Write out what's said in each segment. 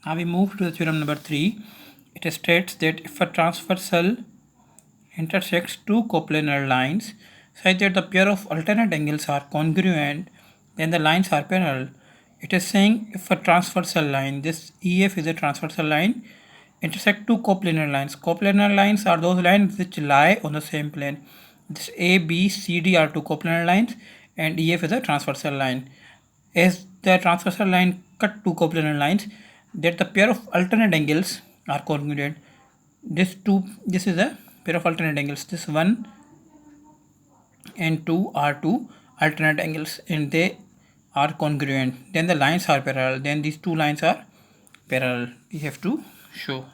Now we move to the theorem number 3. It states that if a transversal intersects two coplanar lines such that the pair of alternate angles are congruent, then the lines are parallel. It is saying if a transversal line, this EF is a transversal line, intersect two coplanar lines. Coplanar lines are those lines which lie on the same plane. This A, B, C, D are two coplanar lines and EF is a transversal line. As the transversal line cut two coplanar lines, that the pair of alternate angles are congruent. This is a pair of alternate angles. This 1 and 2 are two alternate angles and they are congruent. Then the lines are parallel. Then these two lines are parallel. We have to show.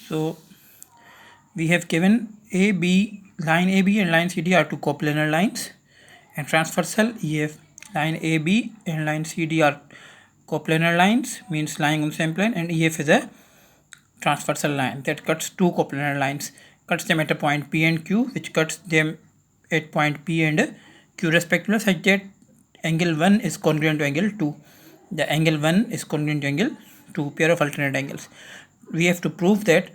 So we have given AB, line AB and line CD are two coplanar lines, and transversal EF, line AB and line CD are coplanar lines, means lying on the same plane, and EF is a transversal line that cuts two coplanar lines, cuts them at a point P and Q, which cuts them at point P and Q respectively, such that angle 1 is congruent to angle 2. The angle 1 is congruent to angle 2, pair of alternate angles. We have to prove that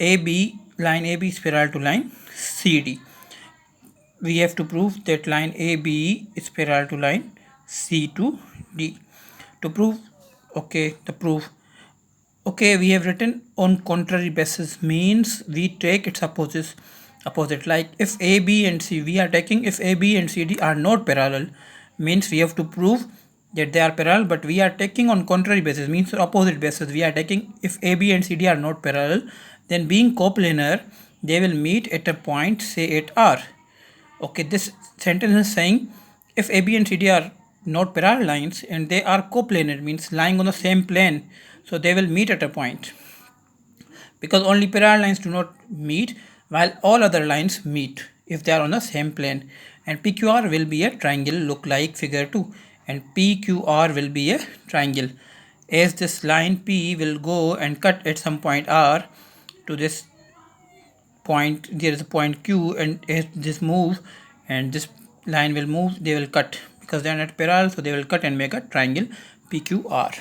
AB, line AB is parallel to line CD. We have to prove that line AB is parallel to line C to D. To prove, we have written on contrary basis means we take its opposite. Like if AB and C, we are taking if AB and CD are not parallel, means we have to prove that they are parallel, but we are taking on contrary basis, means opposite basis. We are taking if AB and CD are not parallel, then being coplanar, they will meet at a point, say at R. Okay, this sentence is saying if AB and CD are not parallel lines and they are coplanar, means lying on the same plane, so they will meet at a point, because only parallel lines do not meet while all other lines meet if they are on the same plane. And PQR will be a triangle, look like figure 2, and PQR will be a triangle, as this line P will go and cut at some point R to this point. There is a point Q, and as this move and this line will move, they will cut because they are not parallel, so they will cut and make a triangle PQR.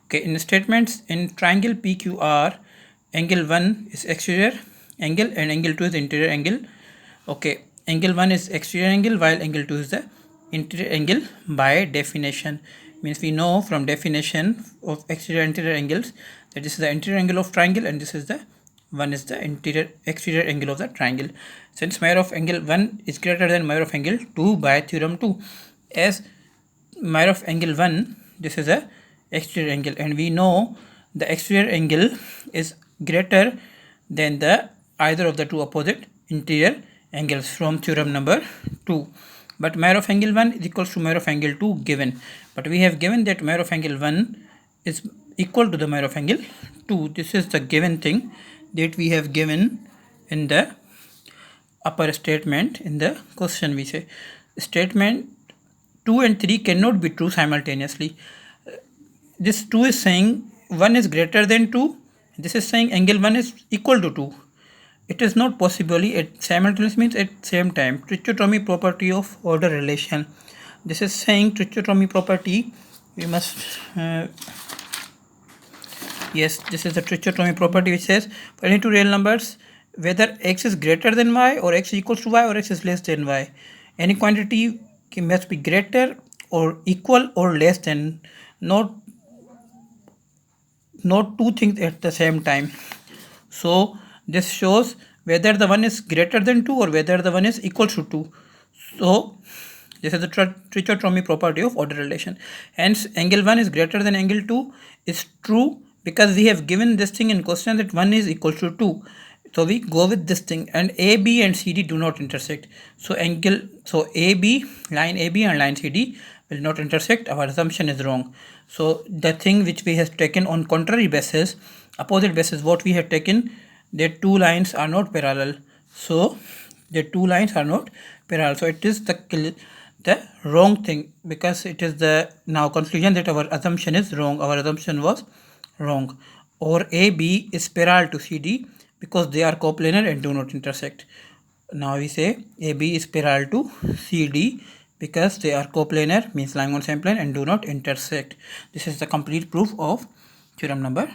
Okay, in statements in triangle PQR, angle 1 is exterior angle and angle 2 is interior angle. Okay, angle 1 is exterior angle while angle 2 is the interior angle by definition. Means we know from definition of exterior and interior angles that this is the interior angle of triangle and this is the one is the exterior angle of the triangle. Since measure of angle 1 is greater than measure of angle 2 by theorem 2, as measure of angle 1, this is a exterior angle, and we know the exterior angle is greater than the either of the two opposite interior angles from theorem number 2. But measure of angle 1 is equals to measure of angle 2 given, but we have given that measure of angle 1 is equal to the measure of angle 2. This is the given thing that we have given in the upper statement. In the question we say statement 2 and 3 cannot be true simultaneously. This 2 is saying 1 is greater than 2. This is saying angle 1 is equal to 2. It is not possibly at simultaneous, means at same time. Trichotomy property of order relation. This is saying trichotomy property. We must yes, this is the trichotomy property which says for any two real numbers, whether x is greater than y or x equals to y or x is less than y, any quantity must be greater or equal or less than, not two things at the same time. So this shows whether the one is greater than 2 or whether the one is equal to 2. So this is the trichotomy property of order relation. Hence angle 1 is greater than angle 2 is true because we have given this thing in question that 1 is equal to 2. So we go with this thing, and AB and CD do not intersect. So AB, line AB and line CD will not intersect. Our assumption is wrong. So the thing which we have taken on contrary basis, opposite basis, what we have taken, that two lines are not parallel. So the two lines are not parallel. So it is the wrong thing, because it is the now conclusion that our assumption is wrong. Our assumption was wrong. Or AB is parallel to CD because they are coplanar and do not intersect. Now we say AB is parallel to CD because they are coplanar, means lying on same plane and do not intersect. This is the complete proof of theorem number